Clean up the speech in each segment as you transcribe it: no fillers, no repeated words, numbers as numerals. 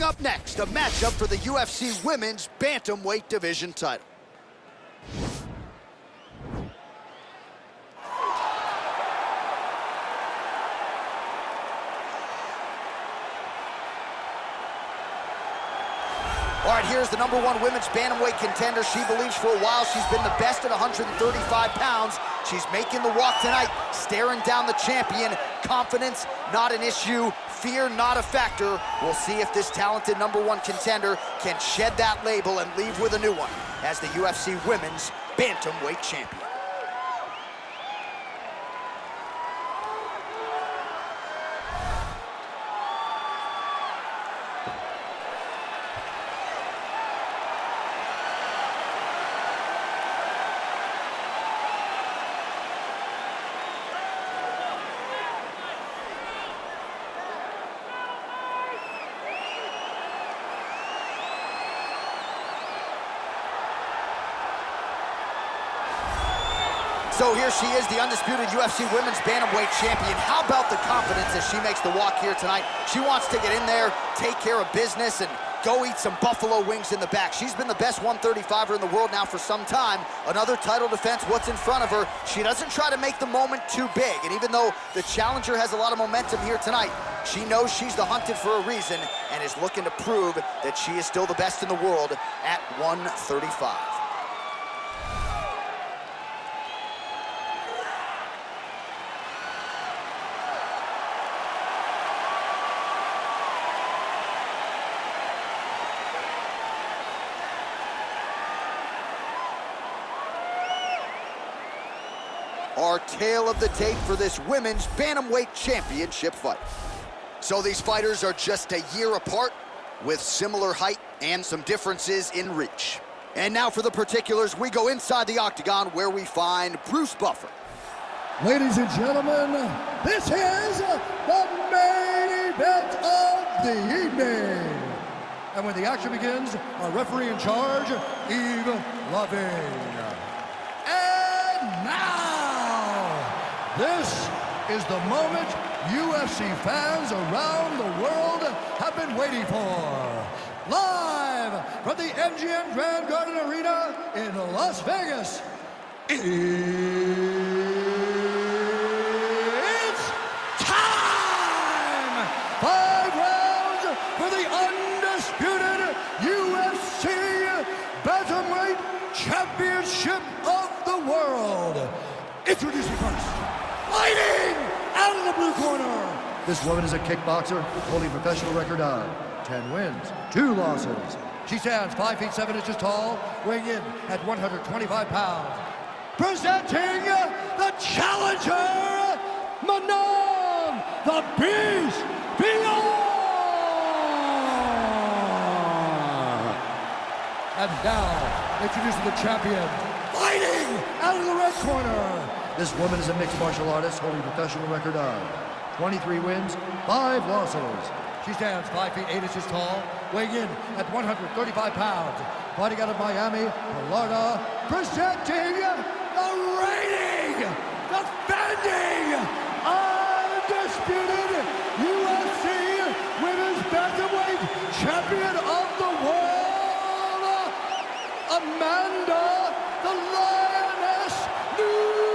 Coming up next, a matchup for the UFC Women's Bantamweight Division title. All right, here's the #1 women's bantamweight contender. She believes for a while she's been the best at 135 pounds. She's making the walk tonight, staring down the champion. Confidence, not an issue. Fear, not a factor. We'll see if this talented #1 contender can shed that label and leave with a new one as the UFC Women's Bantamweight Champion. So here she is, the undisputed UFC Women's Bantamweight Champion. How about the confidence as she makes the walk here tonight? She wants to get in there, take care of business, and go eat some buffalo wings in the back. She's been the best 135er in the world now for some time. Another title defense, what's in front of her. She doesn't try to make the moment too big. And even though the challenger has a lot of momentum here tonight, she knows she's the hunted for a reason and is looking to prove that she is still the best in the world at 135. Our tale of the tape for this Women's Bantamweight Championship fight. So these fighters are just a year apart with similar height and some differences in reach. And now for the particulars, we go inside the octagon where we find Bruce Buffer. Ladies and gentlemen, this is the main event of the evening. And when the action begins, our referee in charge, Yves Lavigne. And now, this is the moment UFC fans around the world have been waiting for. Live from the MGM Grand Garden Arena in Las Vegas, it's time! 5 rounds for the undisputed UFC Bantamweight Championship of the world. Introducing first, fighting out of the blue corner. This woman is a kickboxer, holding a professional record of 10 wins, 2 losses. She stands 5 feet 7 inches tall, weighing in at 125 pounds. Presenting the challenger, Manon, the Beast Fiorot. And now, introducing the champion, fighting out of the red corner. This woman is a mixed martial artist holding a professional record of 23 wins, 5 losses. She stands 5 feet 8 inches tall, weighing in at 135 pounds. Fighting out of Miami, Florida, presenting the reigning, defending, undisputed UFC Women's Bantamweight Champion of the world, Amanda the Lioness Nunes.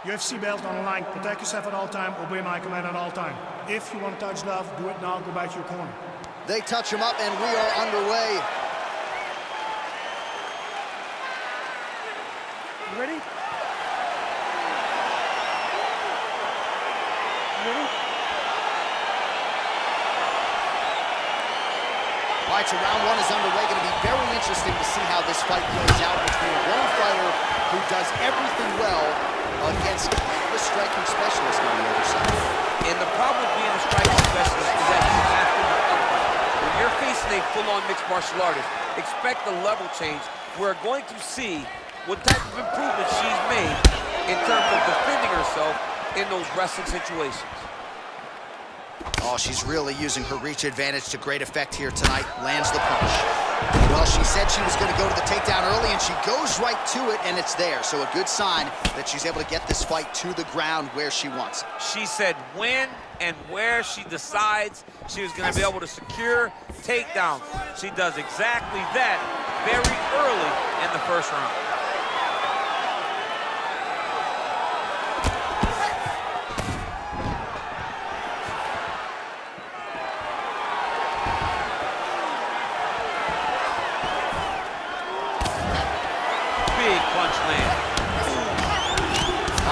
UFC belt on the line. Protect yourself at all time. Obey my command at all time. If you want to touch love, do it now. Go back to your corner. They touch him up and we are underway. You ready? All right, so round 1 is underway. Going to be very interesting to see how this fight plays out between one fighter who does everything well against the striking specialist on the other side. And the problem with being a striking specialist is that you have to be upright. When you're facing a full-on mixed martial artist, expect the level change. We're going to see what type of improvement she's made in terms of defending herself in those wrestling situations. Oh, she's really using her reach advantage to great effect here tonight. Lands the punch. Well, she's said she was going to go to the takedown early, and she goes right to it, and it's there. So a good sign that she's able to get this fight to the ground where she wants it. She said when and where she decides she was going to be able to secure takedowns. She does exactly that very early in the first round.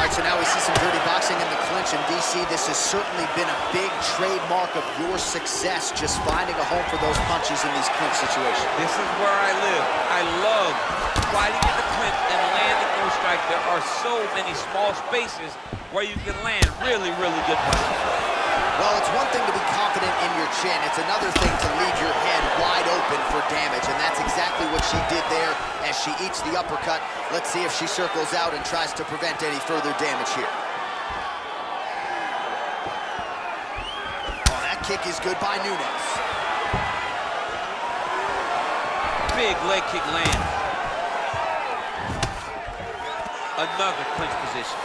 So now we see some dirty boxing in the clinch in DC. This has certainly been a big trademark of your success, just finding a home for those punches in these clinch situations. This is where I live. I love fighting in the clinch and landing those strikes. There are so many small spaces where you can land really, really good punches. Well, it's one thing to be confident in your chin. It's another thing to leave your head wide open for damage, and that's exactly what she did there as she eats the uppercut. Let's see if she circles out and tries to prevent any further damage here. Oh, that kick is good by Nunes. Big leg kick land. Another clinch position.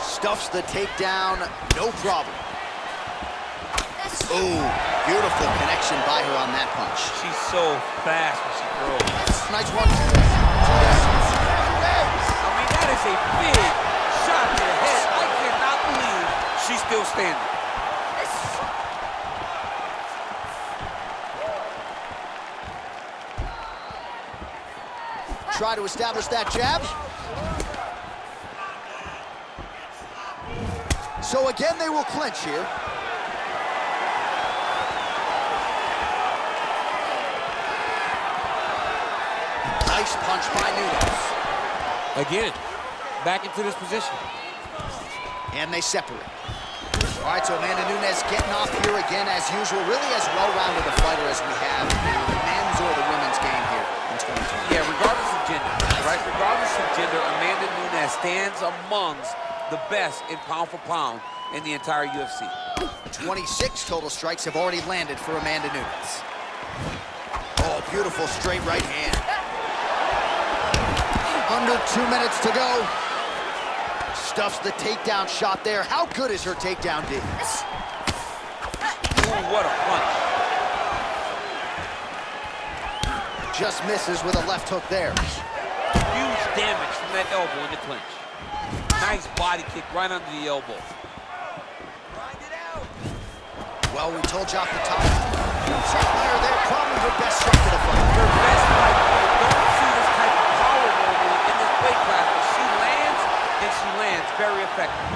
Stuffs the takedown, no problem. Oh, beautiful connection by her on that punch. She's so fast when she throws. Nice one. I mean, that is a big shot to the head. I cannot believe she's still standing. Try to establish that jab. So again, they will clinch here. Nice punch by Nunes. Again, back into this position. And they separate. All right, so Amanda Nunes getting off here again as usual. Really as well-rounded a fighter as we have in the men's or the women's game here in 2020. Yeah, regardless of gender, right? Regardless of gender, Amanda Nunes stands amongst the best in pound for pound in the entire UFC. 26 total strikes have already landed for Amanda Nunes. Oh, beautiful straight right hand. Under 2 minutes to go. Stuffs the takedown shot there. How good is her takedown, D? Ooh, what a punch. Just misses with a left hook there. Huge damage from that elbow in the clinch. Nice body kick right under the elbow. Well, we told you off the top. Check there, probably her best strike of the fight. Her best strike. You don't see this type of power normally in this weight class, but she lands, and she lands very effective.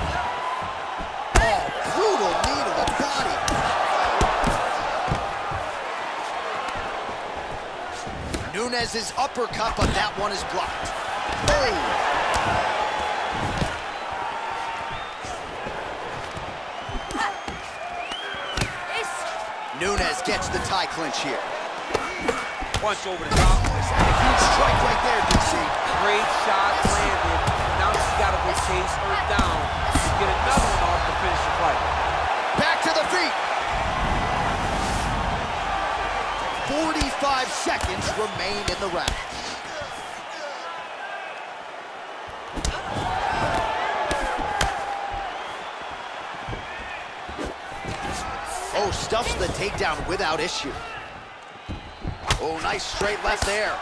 Oh, brutal knee to the body. Nunes' uppercut, but that one is blocked. Oh! Nunes gets the tie clinch here. Punch over the top. Huge strike right there, DC. Great shot landed. Now she's got to go chase her down to get another one off to finish the fight. Back to the feet. 45 seconds remain in the round. Oh, stuffs the takedown without issue. Oh, nice straight left there.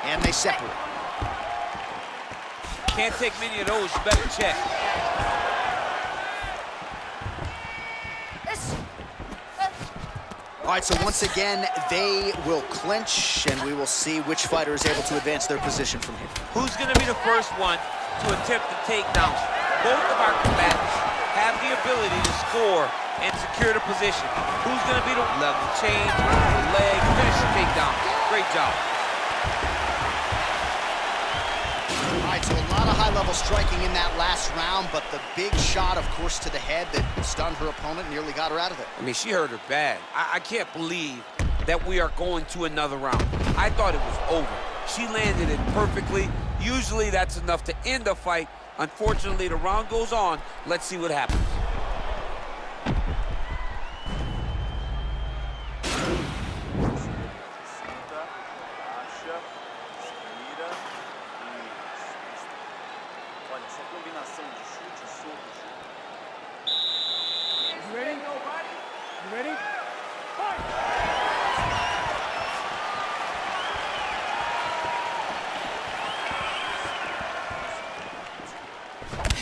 And they separate. Can't take many of those, you better check. All right, so once again, they will clinch, and we will see which fighter is able to advance their position from here. Who's going to be the first one to attempt the takedown? Both of our combatants have the ability to score and secure the position. Who's going to be the level change, the leg, finish the takedown? Great job. All right, so a lot of high-level striking in that last round, but the big shot, of course, to the head that stunned her opponent, nearly got her out of it. I mean, she hurt her bad. I can't believe that we are going to another round. I thought it was over. She landed it perfectly. Usually that's enough to end a fight. Unfortunately, the round goes on. Let's see what happens.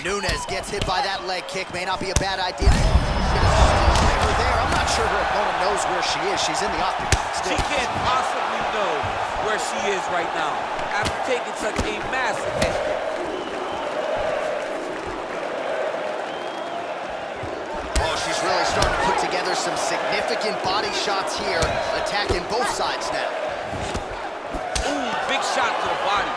Nunes gets hit by that leg kick. May not be a bad idea. Her there. I'm not sure her opponent knows where she is. She's in the octagon still. She can't possibly know where she is right now after taking such a massive hit. Oh, she's really starting to put together some significant body shots here, attacking both sides now. Ooh, big shot to the body.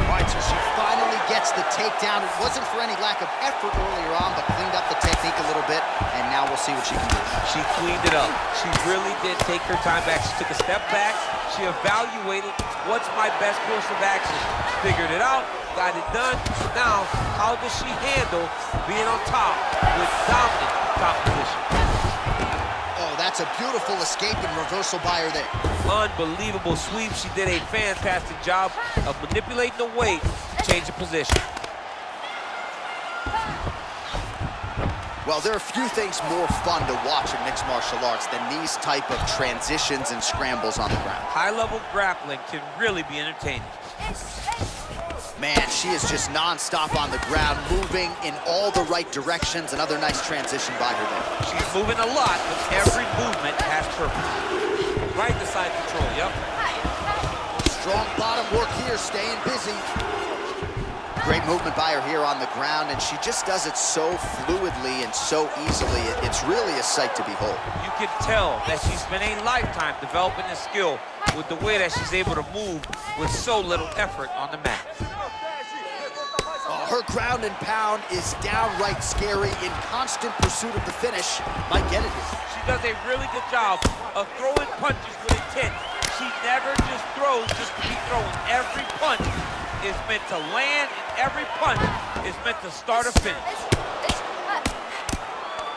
All right, so she finally gets the takedown. It wasn't for any lack of effort earlier on, but cleaned up the technique a little bit, and now we'll see what she can do. She cleaned it up. She really did take her time back. She took a step back. She evaluated what's my best course of action. Figured it out, got it done. Now, how does she handle being on top with dominant top position? Oh, that's a beautiful escape and reversal by her there. Unbelievable sweep. She did a fantastic job of manipulating the weight to change the position. Well, there are few things more fun to watch in mixed martial arts than these type of transitions and scrambles on the ground. High-level grappling can really be entertaining. Man, she is just non-stop on the ground, moving in all the right directions. Another nice transition by her there. She's moving a lot, but every movement has purpose. Right to side control, yep. Strong bottom work here, staying busy. Great movement by her here on the ground, and she just does it so fluidly and so easily. It's really a sight to behold. You can tell that she's spent a lifetime developing this skill with the way that she's able to move with so little effort on the mat. Oh, her ground and pound is downright scary, in constant pursuit of the finish. Might get it here. She does a really good job of throwing punches with intent. She never just throws just to be throwing. Every punch is meant to land, and every punch is meant to start or finish.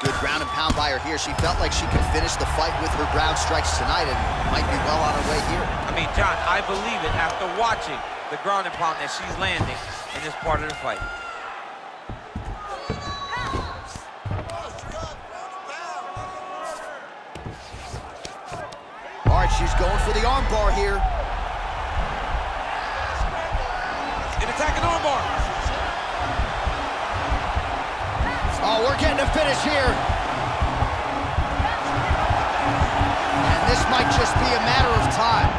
Good ground and pound by her here. She felt like she could finish the fight with her ground strikes tonight and might be well on her way here. I mean, John, I believe it after watching the ground and pound that she's landing in this part of the fight. All right, she's going for the arm bar here. An attacking arm bar. Oh, we're getting a finish here. And this might just be a matter of time.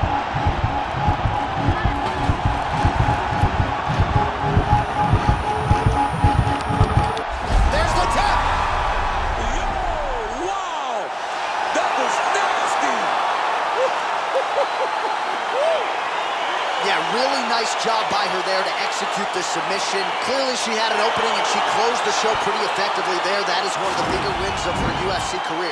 There's the tap. Wow, that was nasty. Yeah, really nice job by her there to execute the submission. Clearly she had an opening and she closed the show pretty effectively there. That is one of the bigger wins of her UFC career.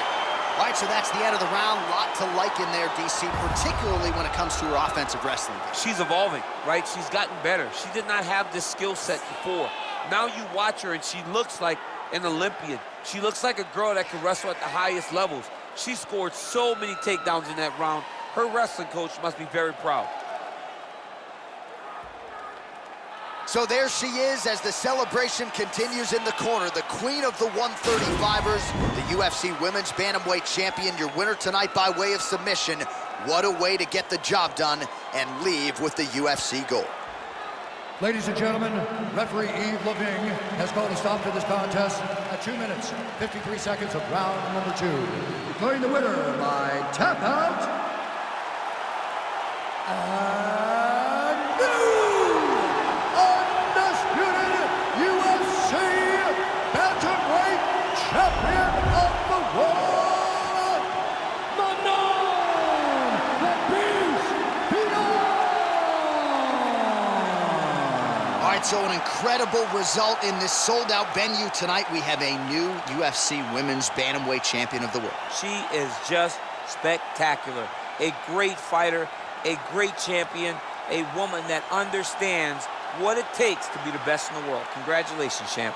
All right, so that's the end of the round. Lot to like in there, DC, particularly when it comes to her offensive wrestling. She's evolving, right? She's gotten better. She did not have this skill set before. Now you watch her and she looks like an Olympian. She looks like a girl that can wrestle at the highest levels. She scored so many takedowns in that round. Her wrestling coach must be very proud. So there she is as the celebration continues in the corner. The queen of the 135ers, the UFC Women's Bantamweight Champion, your winner tonight by way of submission. What a way to get the job done and leave with the UFC gold. Ladies and gentlemen, referee Yves Leving has called a stop to this contest at 2 minutes, 53 seconds of round number 2. Declaring the winner by tap out, and new undisputed UFC Bantamweight Champion of the world, Manon, the Beast, Fiorot. All right, so an incredible result in this sold-out venue tonight. We have a new UFC Women's Bantamweight Champion of the world. She is just spectacular. A great fighter, a great champion, a woman that understands what it takes to be the best in the world. Congratulations, champ.